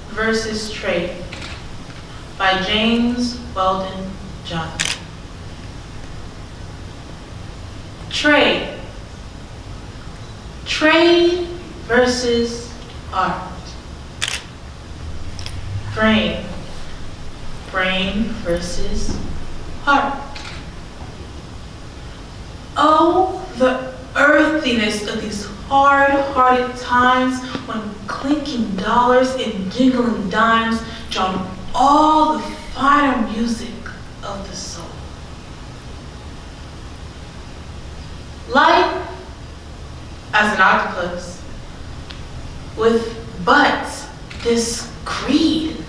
versus Trade by James Weldon Johnson. Trade. Trade versus art. Brain. Brain versus heart. Oh, the earthiness of these hard-hearted times when clinking dollars and jingling dimes drown all the finer music of the soul. Life as an octopus with but this greed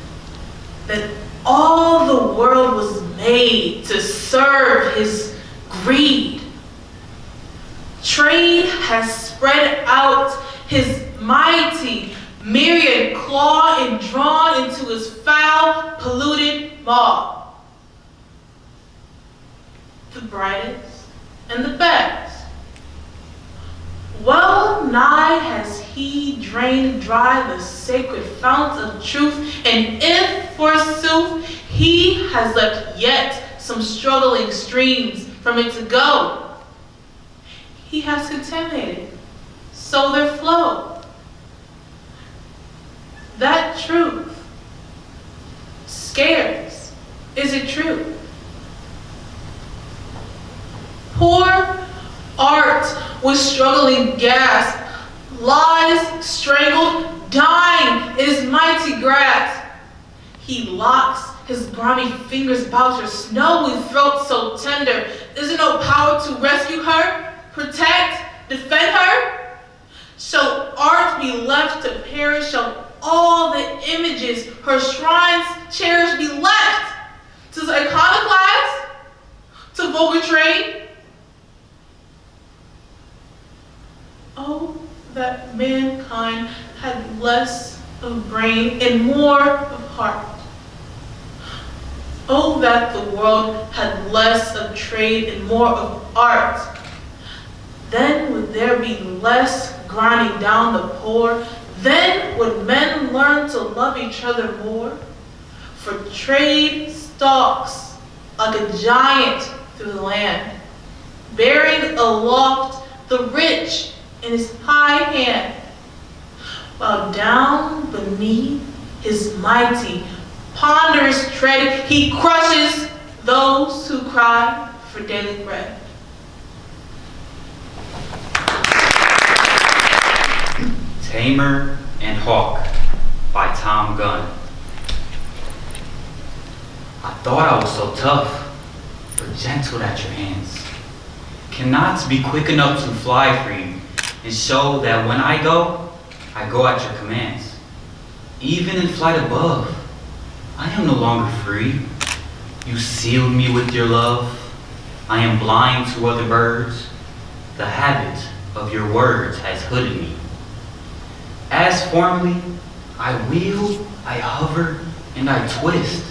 that all the world was made to serve his greed. Trade has spread out his mighty myriad claw and drawn into his foul, polluted maw. The brightest and the best. Well nigh has he drained dry the sacred fount of truth, and if, forsooth, he has left yet some struggling streams from it to go, he has contaminated, so their flow. That truth scares, is it true? Poor art with struggling gasp, lies strangled, dying in his mighty grasp. He locks his grimy fingers about her snowy throat so tender. Is there no power to rescue her, protect, defend her? Shall art be left to perish? Shall all the images her shrines cherish be left to the iconoclast, to vulgar trade? Oh, that mankind had less of brain and more of heart. Oh, that the world had less of trade and more of art. Then would there be less grinding down the poor. Then would men learn to love each other more. For trade stalks like a giant through the land, bearing aloft the rich in his high hand, while down beneath his mighty, ponderous tread, he crushes those who cry for daily bread. Tamer and Hawk by Tom Gunn. I thought I was so tough, but gentle at your hands. Cannot be quick enough to fly free and show that when I go at your commands. Even in flight above, I am no longer free. You sealed me with your love. I am blind to other birds. The habit of your words has hooded me. As formerly, I wheel, I hover, and I twist,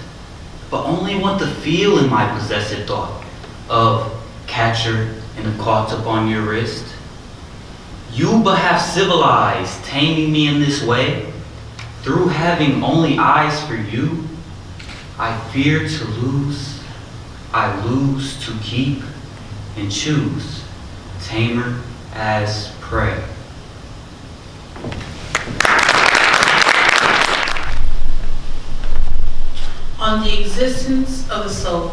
but only want the feel in my possessive thought of catcher and the caught upon your wrist. You but have civilized, taming me in this way. Through having only eyes for you, I fear to lose, I lose to keep, and choose Tamer as prey. On the Existence of the Soul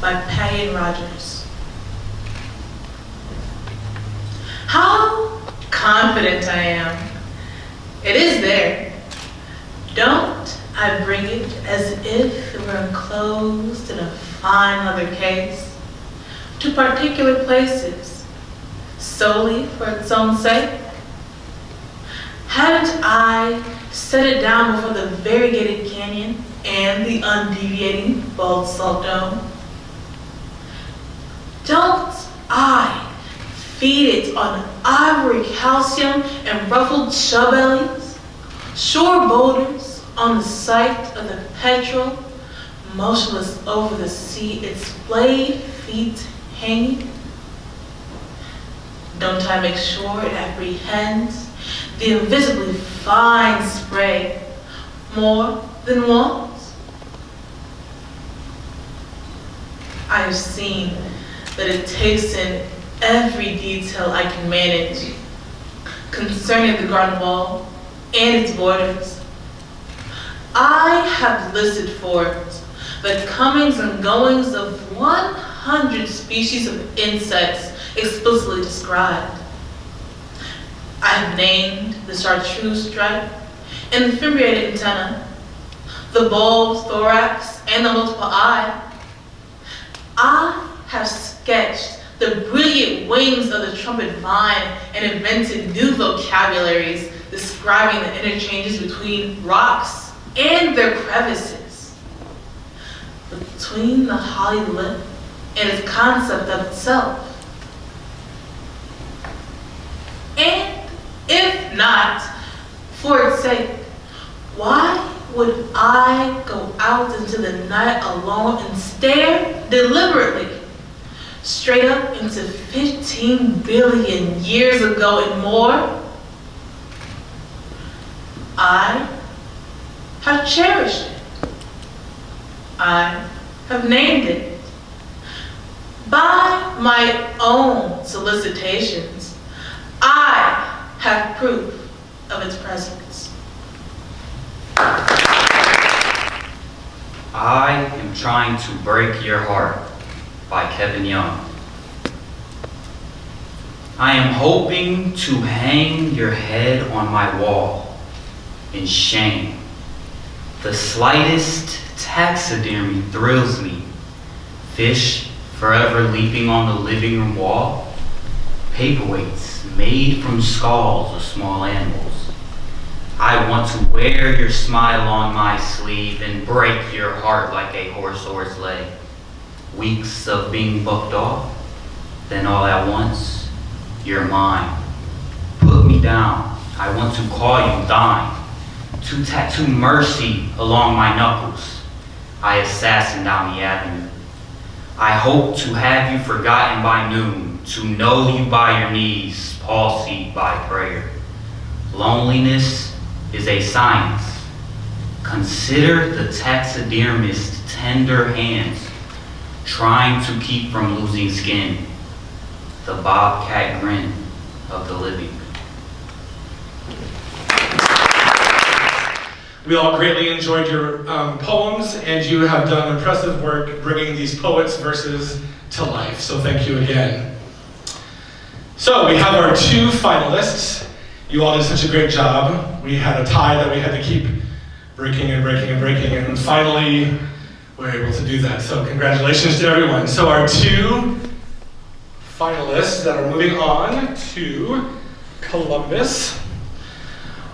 by Patty and Rogers. How confident I am. It is there. Don't I bring it as if it were enclosed in a fine leather case to particular places solely for its own sake? Haven't I set it down before the variegated canyon and the undeviating bald salt dome? Don't I feed it on ivory calcium and ruffled shellbellies, shore boulders on the site of the petrel, motionless over the sea, its blade feet hanging? Don't I make sure it apprehends the invisibly fine spray more than once. I have seen that it takes in every detail I can manage concerning the garden wall and its borders. I have listed for it the comings and goings of 100 species of insects explicitly described. I have named the chartreuse stripe and the fimbriated antenna, the bulb's thorax and the multiple eye. I have sketched the brilliant wings of the trumpet vine and invented new vocabularies describing the interchanges between rocks and their crevices, between the holly lip and its concept of itself. And if not, for its sake, why would I go out into the night alone and stare deliberately straight up into 15 billion years ago and more? I have cherished it. I have named it. By my own solicitations, I have proof of its presence. I am trying to break your heart by Kevin Young. I am hoping to hang your head on my wall in shame. The slightest taxidermy thrills me. Fish forever leaping on the living room wall. Paperweights made from skulls of small animals. I want to wear your smile on my sleeve and break your heart like a horse or its leg. Weeks of being bucked off, then all at once, you're mine. Put me down, I want to call you thine. To tattoo mercy along my knuckles, I assassin down the avenue. I hope to have you forgotten by noon, to know you by your knees, palsied by prayer. Loneliness is a science. Consider the taxidermist's tender hands, trying to keep from losing skin. The bobcat grin of the living. We all greatly enjoyed your poems, and you have done impressive work bringing these poets' verses to life. So thank you again. So we have our two finalists. You all did such a great job. We had a tie that we had to keep breaking and breaking and breaking, and finally we're able to do that. So congratulations to everyone. So our two finalists that are moving on to Columbus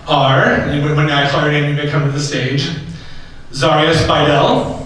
are, and when I call your name, you may come to the stage, Zaria Spidel